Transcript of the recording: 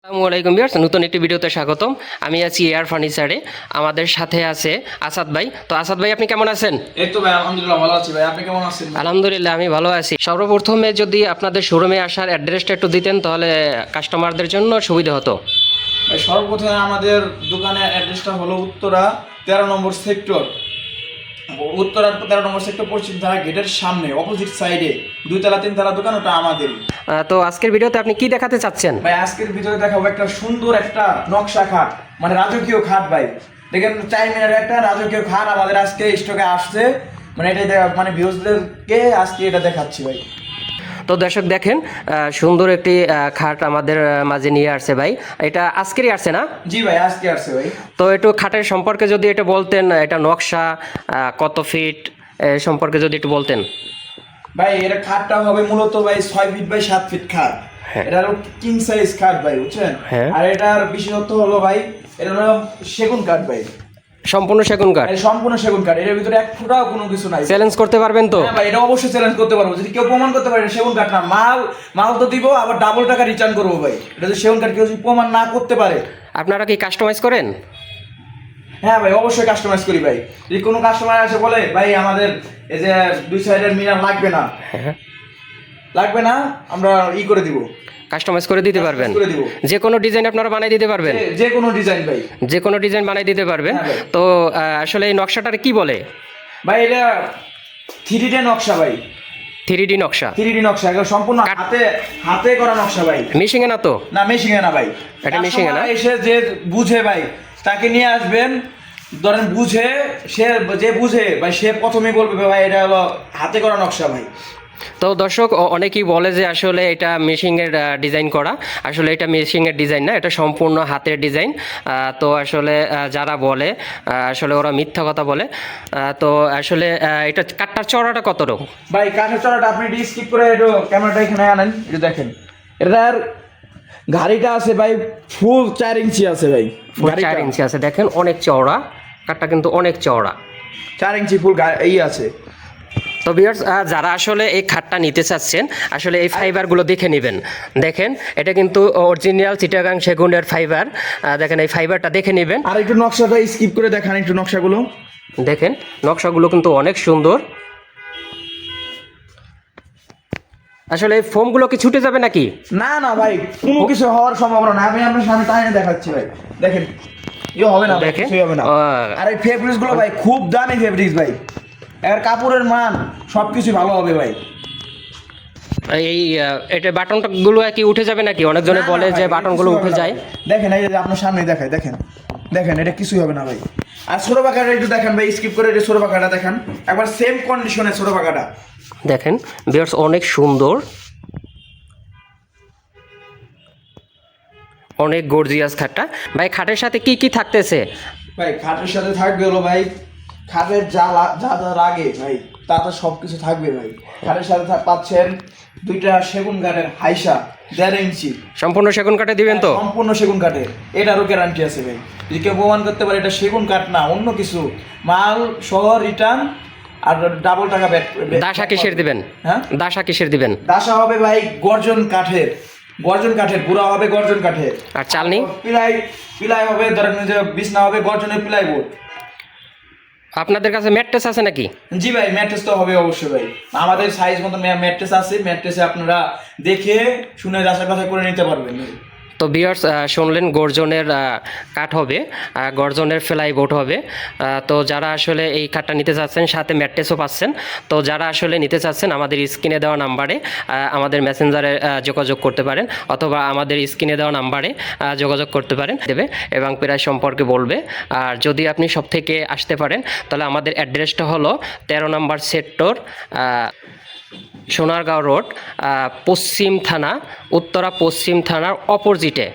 আসসালামু আলাইকুম ভিউয়ার্স, নতুন একটি ভিডিওতে স্বাগতম। আমি আছি এয়ার ফার্নিচারে। আমাদের সাথে আছে আসাদ ভাই। তো আসাদ ভাই, আপনি কেমন আছেন? এই তো ভাই, আলহামদুলিল্লাহ ভালো আছি ভাই। আপনি কেমন আছেন? আলহামদুলিল্লাহ, আমি ভালো আছি। সর্বপ্রথমে যদি আপনাদের শোরুমে আসার অ্যাড্রেসটা একটু দিতেন তাহলে কাস্টমারদের জন্য সুবিধা হতো। ভাই সর্বপ্রথমে আমাদের দোকানের অ্যাড্রেসটা হলো উত্তরা 13 নম্বর সেক্টর। উত্তরা 13 নম্বর সেক্টর পশ্চিম ধারা গেটের সামনে অপোজিট সাইডে 2 তলা 3 তলা দোকান, ওটা আমাদেরই। তো আজকের ভিডিওতে আপনি কি দেখাতে চাচ্ছেন? ভাই আজকের ভিতরে দেখাবো একটা সুন্দর একটা নকশা খাট, মানে রাজকীয় খাট ভাই। দেখেন 4 মিনারের একটা রাজকীয় খাট আমাদের আজকে স্টকে আসছে, মানে এটা মানে ভিউজদেরকে আজকে এটা দেখাচ্ছি ভাই। তো দর্শক দেখেন, সুন্দর একটি খাট আমাদের মাঝে নিয়ে আসছে ভাই। এটা আজকেরই আসছে না? জি ভাই, আজকে আসছে ভাই। তো একটু খাটের সম্পর্কে যদি এটা বলতেন, এটা নকশা কত ফিট সম্পর্কে যদি একটু বলতেন। ভাই এটা খাটটা হবে মূলত ভাই 6 ফিট বাই 7 ফিট খাট। হ্যাঁ। এটা হলো কিং সাইজ খাট ভাই, বুঝছেন? হ্যাঁ। আর এটার বিশেষত্ব হলো ভাই, এটা হলো সেগুন কাঠ ভাই। সম্পূর্ণ সেগুন কাঠ? এটা সম্পূর্ণ সেগুন কাঠ, এর ভিতরে এক ফোঁটাও কোনো কিছু নাই। চ্যালেঞ্জ করতে পারবেন তো? হ্যাঁ ভাই, এটা অবশ্যই চ্যালেঞ্জ করতে পারবো। যদি কেউ প্রমাণ করতে পারে এটা সেগুন কাঠ না, মাল তো দিব, আবার ডাবল টাকা রিটার্ন করবো ভাই। এটা যদি সেগুন কাঠ কেউ যদি প্রমাণ না করতে পারে। আপনারা কি কাস্টমাইজ করেন? হ্যাঁ ভাই, অবশ্যই কাস্টমাইজ করি ভাই। যদি কোনো কাস্টমার আসে বলে ভাই আমাদের এই যে 2 সাইডের মিনার লাগবে না, হ্যাঁ, লাগবে না, আমরা করে দিব, কাস্টমাইজ করে দিতে পারবেন। করে দিব। যে কোনো ডিজাইন আপনারা বানিয়ে দিতে পারবেন? যে কোনো ডিজাইন ভাই, যে কোনো ডিজাইন বানিয়ে দিতে পারবেন। হ্যাঁ ভাই। তো আসলে এই নকশাটার কি বলে? ভাই এটা 3D নকশা ভাই। 3D নকশা? 3D নকশা, এটা সম্পূর্ণ হাতে হাতে করা নকশা ভাই। মেশিনে না তো? না, মেশিনে না ভাই। এটা মেশিনে না? এসে যে বুঝে ভাই তাকে নিয়ে আসবেন, ধরেন বুঝে, যে বুঝে ভাই সে প্রথমেই বলবে ভাই এটা হলো হাতে করা নকশা ভাই। তো দর্শক, অনেকেই বলে যে আসলে এটা মেশিনের ডিজাইন করা। আসলে এটা মেশিনের ডিজাইন না, এটা সম্পূর্ণ হাতের ডিজাইন। তো আসলে যারা বলে আসলে ওরা মিথ্যা কথা বলে। তো আসলে এটা কাঠটার চড়াটা কত রকম? ভাই কাঠের চড়াটা আপনি একটু স্কিপ করে একটু ক্যামেরাটা এখানে আনেন, একটু দেখেন। এটার গাড়িটা আছে ভাই ফুল 4 ইঞ্চি আছে ভাই। 4 ইঞ্চি আছে, দেখেন অনেক চওড়া কাঠটা, কিন্তু অনেক চওড়া। 4 ইঞ্চি ফুল আছে। তো ভিউয়ার্স, যারা আসলে এই খাটটা নিতে চাচ্ছেন আসলে এই ফাইবারগুলো দেখে নেবেন। দেখেন এটা কিন্তু অরিজিনাল চিটাগাং সেগুনের ফাইবার। দেখেন এই ফাইবারটা দেখে নেবেন। আর একটু নকশাটা স্কিপ করে দেখান, একটু নকশাগুলো দেখেন, নকশাগুলো কিন্তু অনেক সুন্দর। আসলে এই ফোমগুলো কি ছুটে যাবে নাকি? না না ভাই, কোনো কিছু হওয়ার সম্ভাবনা না। আমি আপনার সামনে টাইনে দেখাচ্ছি ভাই, দেখেন হবে না, দেখেন, কিছুই হবে না। আর এই ফেব্রিক্স গুলো ভাই খুব দামি ফেব্রিক্স ভাই, এর কাপড়ের মান সবকিছু ভালো হবে ভাই। এই এটা বাটনগুলো কি উঠে যাবে নাকি? অনেকজনে না, বলে না যে ভাই, বাটনগুলো কিছুই উঠে হবে না যায়। ভাই। দেখেন এই যে আপনার সামনে দেখায়, দেখেন দেখেন এটা কিছুই হবে না ভাই। আর ছোট পাখাটা একটু দেখেন ভাই, স্কিপ করে এটা ছোট পাখাটা দেখেন, একবার সেম কন্ডিশনে ছোট পাখাটা দেখেন ভিউয়ার্স, অনেক সুন্দর, অনেক গর্জিয়াস খাটটা। ভাই খাটের সাথে কি কি থাকতেছে? ভাই। খাটের সাথে থাকবে হলো ভাই, খাটের যা যা যা লাগে ভাই তা তো সবকিছু থাকবে ভাই। খাটের সাথে পাচ্ছেন 2টা সেগুন কাঠের হাইসা 1.5 ইঞ্চি। সম্পূর্ণ সেগুন কাঠে দিবেন তো? সম্পূর্ণ সেগুন কাঠের, এটারও গ্যারান্টি আছে ভাই। যদি কেউ প্রমাণ করতে পারে এটা সেগুন কাঠ না অন্য কিছু, মাল সহ রিটার্ন আর ডাবল টাকা ব্যাক। দাসা কিসের দিবেন? হ্যাঁ, দাসা কিসের দিবেন? দাসা হবে ভাই গর্জন কাঠের, গর্জন কাঠের গুঁড়া হবে গর্জন কাঠের। আর চালনি? পিলাই হবে, ধরেন যে বিছনা হবে গর্জনের পিলাই বোর্ড। আপনাদের কাছে ম্যাট্রেস আছে নাকি? জি ভাই, ম্যাট্রেস তো হবে অবশ্যই ভাই। আমাদের সাইজ মতো ম্যাট্রেস আছে, ম্যাট্রেসে আপনারা দেখে শুনে যাচাই বাছাই করে নিতে পারবেন। তো ভিউয়ার্স, শুনলেন গর্জনের কাঠ হবে, গর্জনের ফ্লাইবোর্ড হবে। তো যারা আসলে এই কাঠটা নিতে চাচ্ছেন সাথে ম্যাট্রেসও পাচ্ছেন। তো যারা আসলে নিতে চাচ্ছেন আমাদের স্ক্রিনে দেওয়া নাম্বারে আমাদের মেসেঞ্জারে যোগাযোগ করতে পারেন, অথবা আমাদের স্ক্রিনে দেওয়া নাম্বারে যোগাযোগ করতে পারেন, দেবে এবং প্রাইস সম্পর্কে বলবে। আর যদি আপনি সব থেকে আসতে পারেন তাহলে আমাদের অ্যাড্রেসটা হলো 13 নম্বর সেক্টর, সোনারগাঁও রোড, পশ্চিম থানা, উত্তরা পশ্চিম থানার অপোজিটে।